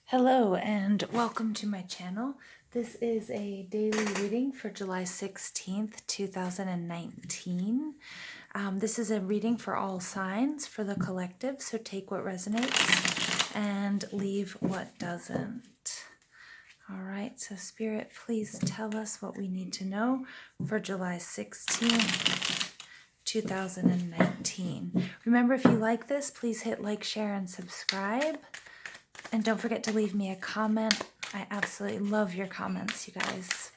Hello and welcome to my channel. This is a daily reading for July 16th, 2019. This is a reading for all signs for the collective, so take what resonates and leave what doesn't. All right, so Spirit, please tell us what we need to know for July 16th, 2019. Remember, if you like this, please hit like, share, and subscribe. And don't forget to leave me a comment. I absolutely love your comments, you guys.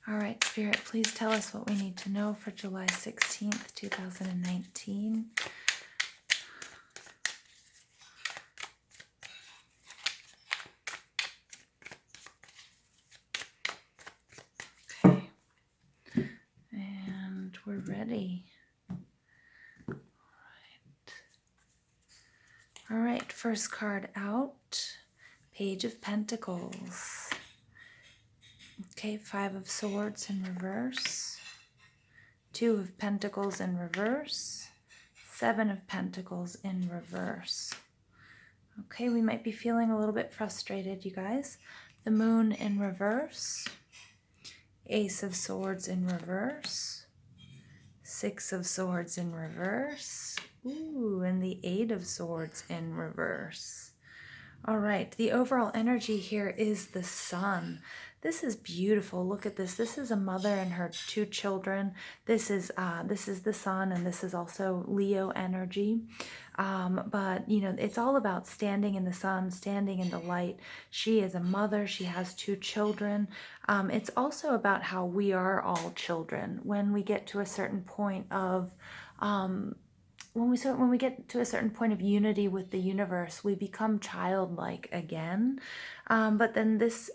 All right, Spirit, please tell us what we need to know for July 16th, 2019. Okay. And we're ready. All right, first card out, Page of Pentacles. Okay, Five of Swords in reverse, Two of Pentacles in reverse, Seven of Pentacles in reverse. Okay, we might be feeling a little bit frustrated, you guys. The Moon in reverse, Ace of Swords in reverse, Six of Swords in reverse, ooh, and the Eight of Swords in reverse. All right, the overall energy here is the Sun. This is beautiful. Look at this. This is a mother and her two children. This is the Sun, and this is also Leo energy. But you know, it's all about standing in the sun, standing in the light. She is a mother. She has two children. It's also about how we are all children. When we get to a certain point of when we get to a certain point of unity with the universe, we become childlike again. But this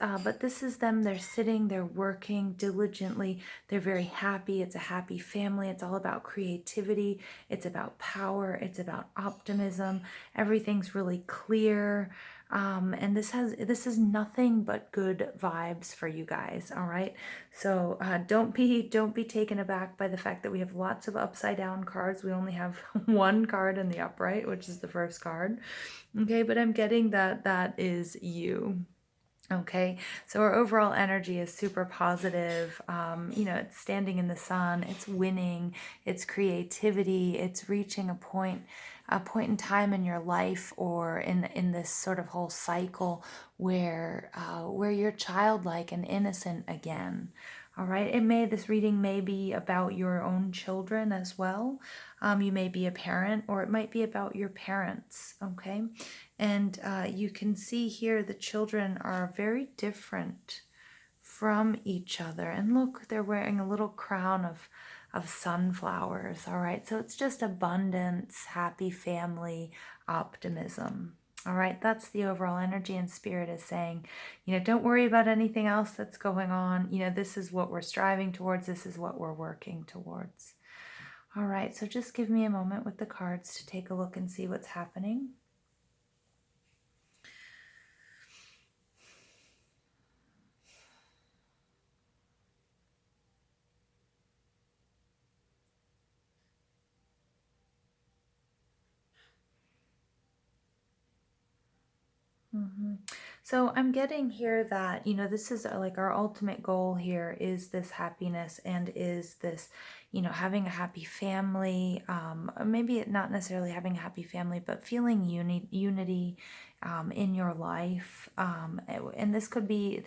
is them. They're sitting, they're working diligently. They're very happy. It's a happy family. It's all about creativity. It's about power. It's about optimism. Everything's really clear. And this is nothing but good vibes for you guys. All right. So don't be taken aback by the fact that we have lots of upside down cards. We only have one card in the upright, which is the first card. Okay, but I'm getting that is you. Okay, so our overall energy is super positive. You know, it's standing in the sun, it's winning, it's creativity, it's reaching a point in time in your life or in this sort of whole cycle where you're childlike and innocent again. All right, this reading may be about your own children as well. You may be a parent, or it might be about your parents, okay? And you can see here the children are very different from each other. And look, they're wearing a little crown of sunflowers, all right? So it's just abundance, happy family, optimism. All right, that's the overall energy, and Spirit is saying, you know, don't worry about anything else that's going on. You know, this is what we're striving towards. This is what we're working towards. All right, so just give me a moment with the cards to take a look and see what's happening. So I'm getting here that, you know, this is like our ultimate goal here is this happiness and is this, you know, having a happy family, maybe not necessarily having a happy family, but feeling unity in your life. And this could be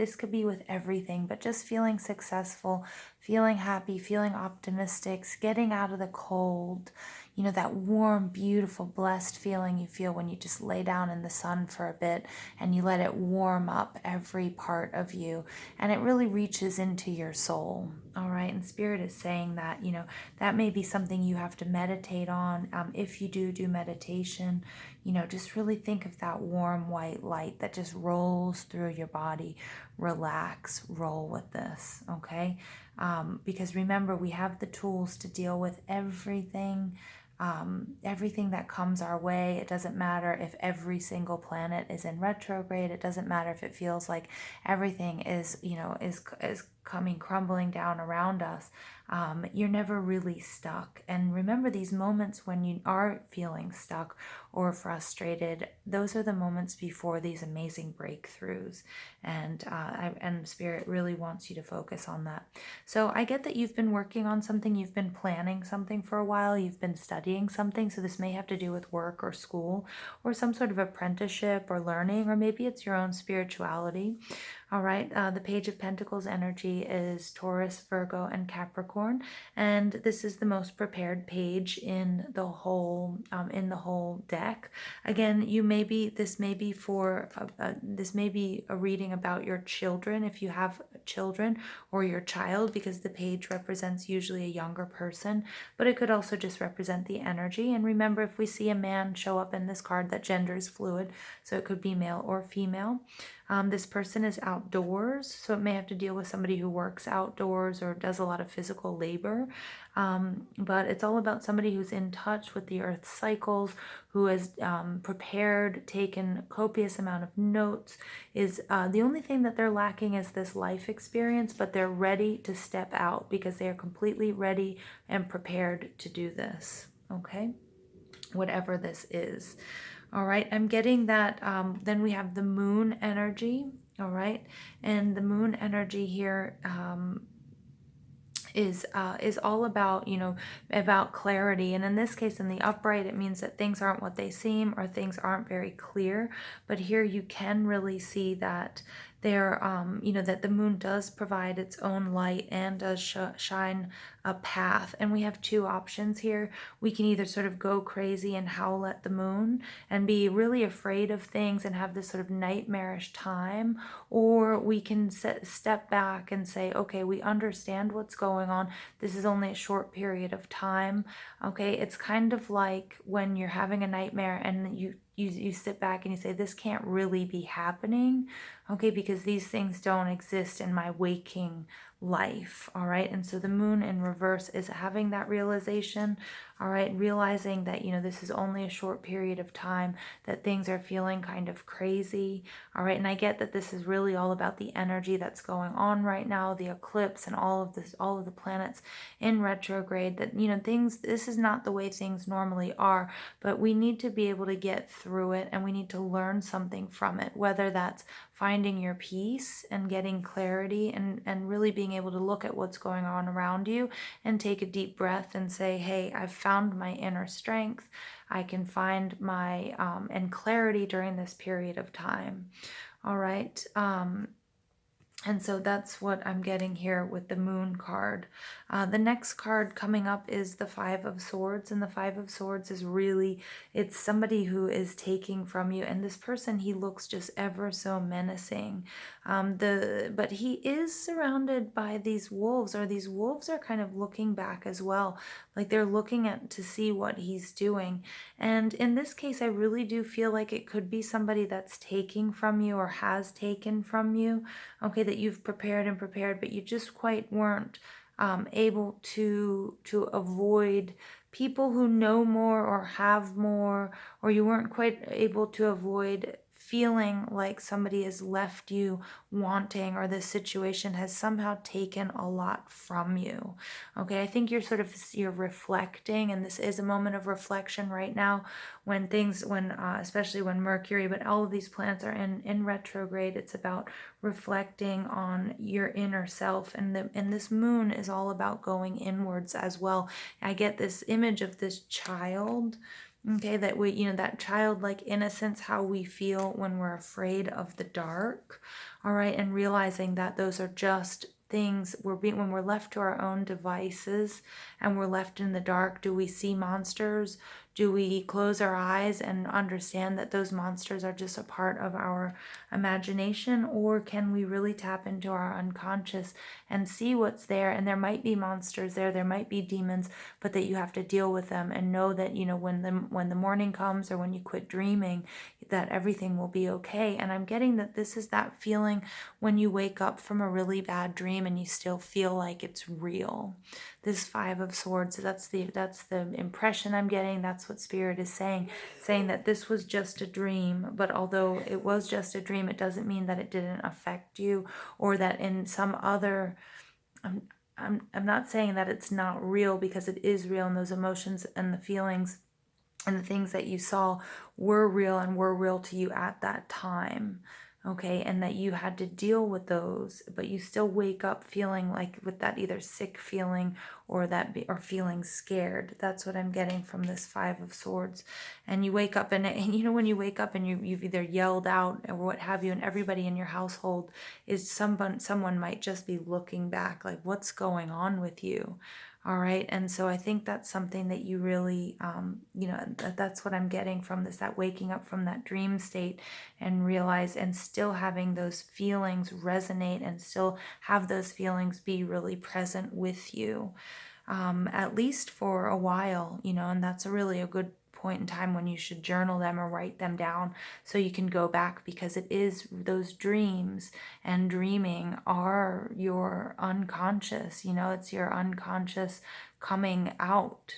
with everything, but just feeling successful, feeling happy, feeling optimistic, getting out of the cold, you know, that warm, beautiful, blessed feeling you feel when you just lay down in the sun for a bit and you let it warm up every part of you, and it really reaches into your soul. All right, and Spirit is saying that, you know, that may be something you have to meditate on. If you do meditation, you know, just really think of that warm white light that just rolls through your body. Relax, roll with this, okay? Because remember, we have the tools to deal with everything that comes our way. It doesn't matter if every single planet is in retrograde. It doesn't matter if it feels like everything is, you know, is coming crumbling down around us, you're never really stuck. And remember, these moments when you are feeling stuck or frustrated, those are the moments before these amazing breakthroughs. And Spirit really wants you to focus on that. So I get that you've been working on something, you've been planning something for a while, you've been studying something. So this may have to do with work or school or some sort of apprenticeship or learning, or maybe it's your own spirituality. All right, the Page of Pentacles energy is Taurus, Virgo, and Capricorn, and this is the most prepared page in the whole deck. Again, this may be a reading about your children if you have children, or your child, because the page represents usually a younger person, but it could also just represent the energy. And remember, if we see a man show up in this card, that gender is fluid, so it could be male or female. This person is outdoors, so it may have to deal with somebody who works outdoors or does a lot of physical labor. But it's all about somebody who's in touch with the earth's cycles, who has prepared, taken copious amount of notes. Is the only thing that they're lacking is this life experience, but they're ready to step out because they are completely ready and prepared to do this. Okay, whatever this is. All right, I'm getting that. Then we have the moon energy. All right, and the moon energy here is all about, about clarity. And in this case, in the upright, it means that things aren't what they seem, or things aren't very clear. But here you can really see that there, that the moon does provide its own light and does shine a path. And we have two options here. We can either sort of go crazy and howl at the moon and be really afraid of things and have this sort of nightmarish time, or we can step back and say, okay, we understand what's going on. This is only a short period of time. Okay, it's kind of like when you're having a nightmare and you sit back and you say, this can't really be happening, okay, because these things don't exist in my waking life. All right, and so the moon in reverse is having that realization. All right, realizing that this is only a short period of time, that things are feeling kind of crazy. All right, and I get that this is really all about the energy that's going on right now, the eclipse and all of the planets in retrograde, that this is not the way things normally are, but we need to be able to get through it, and we need to learn something from it, whether that's finding your peace and getting clarity, and really being able to look at what's going on around you and take a deep breath and say, hey, I've found my inner strength. I can find my and clarity during this period of time. All right. And so that's what I'm getting here with the moon card. The next card coming up is the Five of Swords. And the Five of Swords is really, it's somebody who is taking from you. And this person, he looks just ever so menacing. But he is surrounded by these wolves, or these wolves are kind of looking back as well. Like they're looking at to see what he's doing. And in this case, I really do feel like it could be somebody that's taking from you or has taken from you. Okay, that you've prepared and prepared, but you just quite weren't able to avoid people who know more or have more, or you weren't quite able to avoid feeling like somebody has left you wanting, or this situation has somehow taken a lot from you. Okay, I think you're reflecting, and this is a moment of reflection right now when especially when Mercury, but all of these planets are in retrograde. It's about reflecting on your inner self, and this moon is all about going inwards as well. I get this image of this child. Okay, that that childlike innocence, how we feel when we're afraid of the dark. All right, and realizing that those are just things when we're left to our own devices and we're left in the dark. Do we see monsters? Do we close our eyes and understand that those monsters are just a part of our imagination? Or can we really tap into our unconscious and see what's there? And there might be monsters there might be demons, but that you have to deal with them and know that, when the morning comes, or when you quit dreaming, that everything will be okay. And I'm getting that this is that feeling when you wake up from a really bad dream and you still feel like it's real. This Five of Swords, that's the impression I'm getting. That's what Spirit is saying that this was just a dream, but although it was just a dream, it doesn't mean that it didn't affect you, or that in some other I'm not saying that it's not real, because it is real, and those emotions and the feelings and the things that you saw were real and were real to you at that time. Okay, and that you had to deal with those, but you still wake up feeling like with that either sick feeling or or feeling scared. That's what I'm getting from this Five of Swords. And you wake up, and you know, when you wake up and you've either yelled out or what have you, and everybody in your household is someone might just be looking back like, what's going on with you? All right. And so I think that's something that you really, that's what I'm getting from this, that waking up from that dream state and realize, and still having those feelings resonate and still have those feelings be really present with you, at least for a while, and that's really a good point in time when you should journal them or write them down so you can go back, because it is those dreams, and dreaming are your unconscious, it's your unconscious coming out,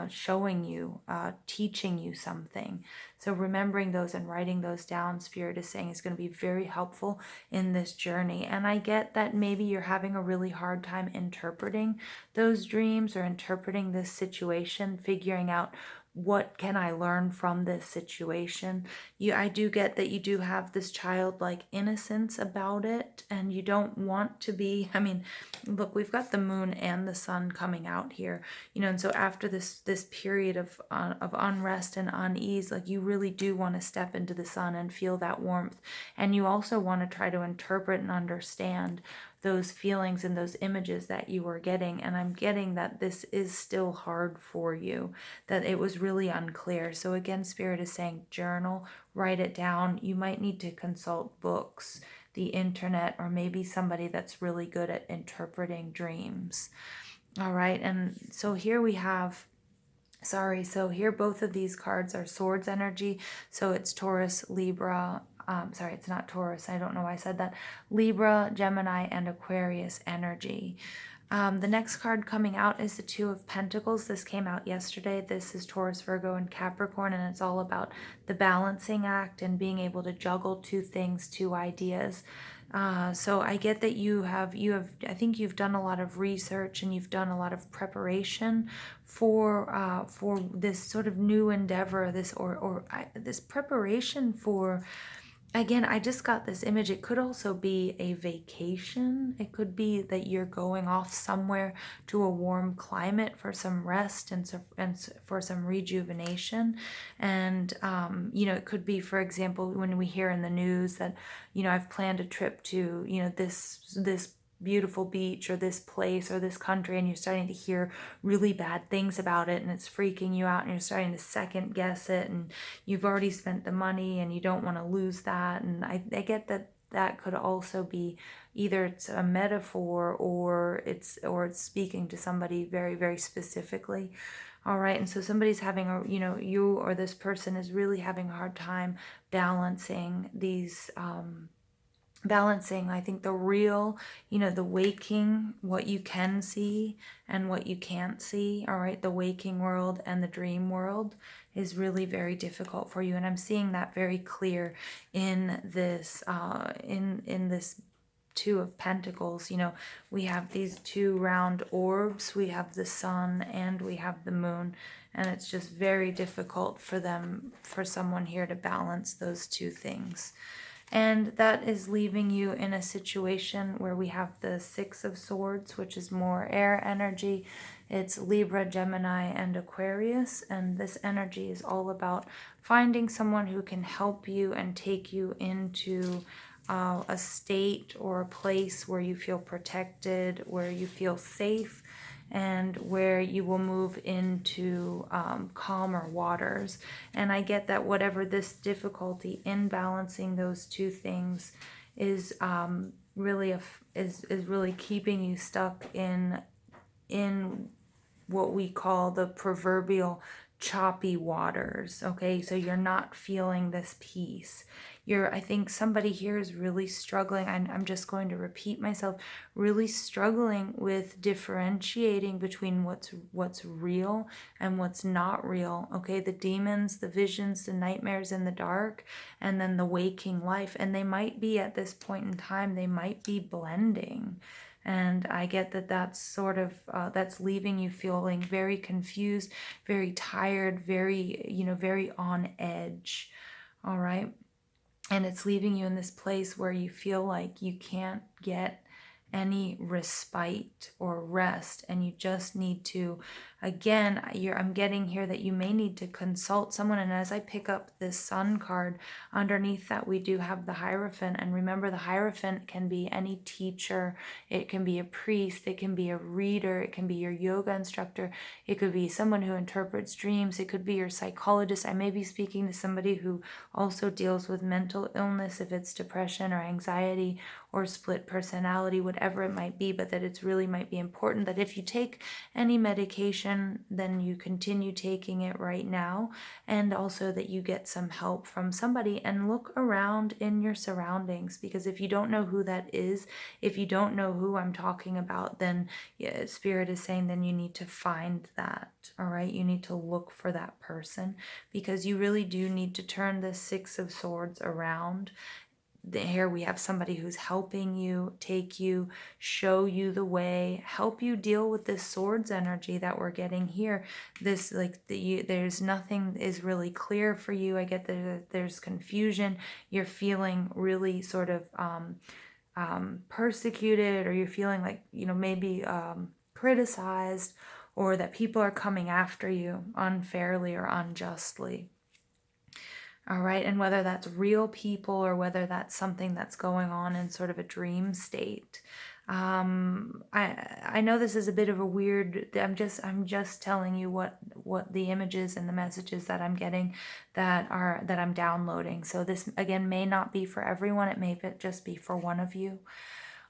showing you, teaching you something. So remembering those and writing those down, Spirit is saying, is going to be very helpful in this journey. And I get that maybe you're having a really hard time interpreting those dreams or interpreting this situation, figuring out, what can I learn from this situation? I do get that you do have this childlike innocence about it, and you don't want to be, look, we've got the moon and the sun coming out here, and so after this period of unrest and unease, like, you really do want to step into the sun and feel that warmth, and you also want to try to interpret and understand those feelings and those images that you were getting. And I'm getting that this is still hard for you, that it was really unclear. So again, Spirit is saying journal, write it down. You might need to consult books, the internet, or maybe somebody that's really good at interpreting dreams. All right. And so here we have, so here both of these cards are swords energy. So it's Taurus, Libra, sorry, it's not Taurus. I don't know why I said that. Libra, Gemini, and Aquarius energy. The next card coming out is the Two of Pentacles. This came out yesterday. This is Taurus, Virgo, and Capricorn, and it's all about the balancing act and being able to juggle two things, two ideas. So I get that you have, I think you've done a lot of research and you've done a lot of preparation for this sort of new endeavor, this preparation for. Again, I just got this image. It could also be a vacation. It could be that you're going off somewhere to a warm climate for some rest and for some rejuvenation. And, it could be, for example, when we hear in the news that, I've planned a trip to, this beautiful beach or this place or this country, and you're starting to hear really bad things about it, and it's freaking you out, and you're starting to second guess it, and you've already spent the money and you don't want to lose that. And I get that that could also be either it's a metaphor or it's speaking to somebody very, very specifically. All right. And so somebody's having you or this person is really having a hard time balancing these, I think the real, the waking, what you can see and what you can't see. All right, the waking world and the dream world is really very difficult for you, and I'm seeing that very clear in this in this Two of Pentacles. We have these two round orbs, we have the sun and we have the moon, and it's just very difficult for someone here to balance those two things. And that is leaving you in a situation where we have the Six of Swords, which is more air energy. It's Libra, Gemini, and Aquarius. And this energy is all about finding someone who can help you and take you into a state or a place where you feel protected, where you feel safe, and where you will move into calmer waters. And I get that whatever this difficulty in balancing those two things is really is really keeping you stuck in what we call the proverbial choppy waters. Okay, so you're not feeling this peace. I think somebody here is really struggling. I'm just going to repeat myself, really struggling with differentiating between what's real and what's not real. Okay, the demons, the visions, the nightmares in the dark, and then the waking life. And they might be, at this point in time, they might be blending. And I get that that's sort of, that's leaving you feeling very confused, very tired, very, very on edge. All right. And it's leaving you in this place where you feel like you can't get any respite or rest, and you just need to, again, I'm getting here that you may need to consult someone. And as I pick up this Sun card, underneath that we do have the Hierophant. And remember, the Hierophant can be any teacher, it can be a priest, it can be a reader, it can be your yoga instructor, it could be someone who interprets dreams, it could be your psychologist. I may be speaking to somebody who also deals with mental illness, if it's depression or anxiety or split personality, whatever it might be, but that it's really might be important that if you take any medication, then you continue taking it right now, and also that you get some help from somebody. And look around in your surroundings, because if you don't know who that is, if you don't know who I'm talking about, then yeah, Spirit is saying then you need to find that. All right, you need to look for that person, because you really do need to turn the Six of Swords around. Here we have somebody who's helping you, take you, show you the way, help you deal with this swords energy that we're getting here. This, like, there's nothing is really clear for you. I get that there's confusion. You're feeling really sort of persecuted, or you're feeling like, maybe criticized, or that people are coming after you unfairly or unjustly. All right, and whether that's real people or whether that's something that's going on in sort of a dream state. I know this is a bit of a weird. I'm just telling you what the images and the messages that I'm getting, that I'm downloading. So this again may not be for everyone. It may just be for one of you.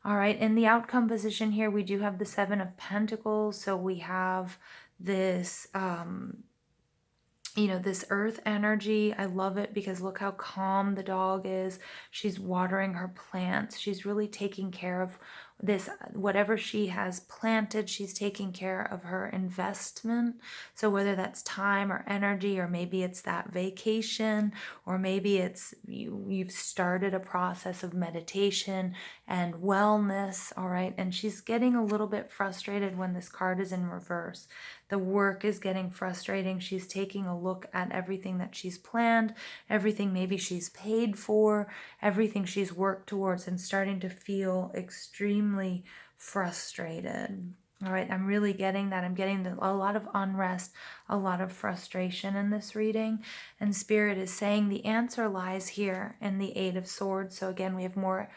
All right, in the outcome position here, we do have the Seven of Pentacles. So we have this. This earth energy. I love it because look how calm the dog is. She's watering her plants. She's really taking care of this, whatever she has planted, she's taking care of her investment. So whether that's time or energy, or maybe it's that vacation, or maybe it's you've started a process of meditation and wellness. All right, and she's getting a little bit frustrated when this card is in reverse. The work is getting frustrating. She's taking a look at everything that she's planned, everything maybe she's paid for, everything she's worked towards, and starting to feel extremely frustrated. All right, I'm really getting that. I'm getting a lot of unrest, a lot of frustration in this reading. And Spirit is saying the answer lies here in the Eight of Swords. So again, we have more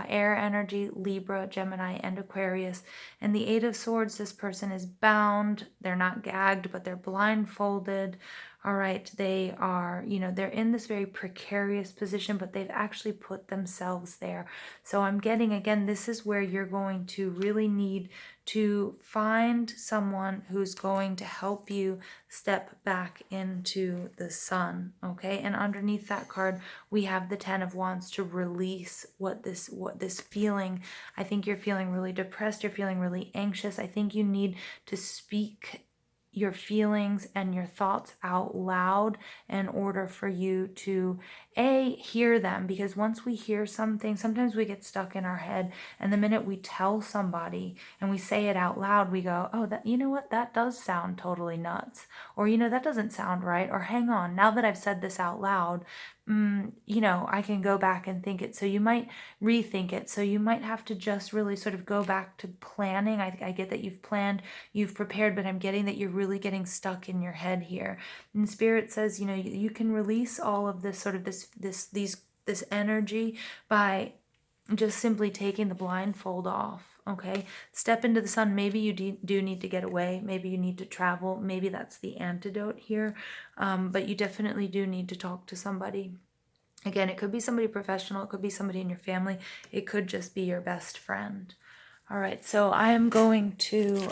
air energy, Libra, Gemini, and Aquarius. And the Eight of Swords, this person is bound. They're not gagged, but they're blindfolded. All right, they are, they're in this very precarious position, but they've actually put themselves there. So I'm getting, again, this is where you're going to really need to find someone who's going to help you step back into the sun, okay? And underneath that card, we have the Ten of Wands, to release what this feeling. I think you're feeling really depressed, you're feeling really anxious. I think you need to speak your feelings and your thoughts out loud in order for you to hear them, because once we hear something, sometimes we get stuck in our head, and the minute we tell somebody and we say it out loud, we go, oh, that, what, that does sound totally nuts, or that doesn't sound right, or hang on, now that I've said this out loud, I can go back and think it. So you might rethink it. So you might have to just really sort of go back to planning. I get that you've planned, you've prepared, but I'm getting that you're really getting stuck in your head here. And Spirit says, you can release all of this sort of this energy by just simply taking the blindfold off. Okay, step into the sun. Maybe you do need to get away. Maybe you need to travel. Maybe that's the antidote here. But you definitely do need to talk to somebody. Again, it could be somebody professional. It could be somebody in your family. It could just be your best friend. All right, so I'm going to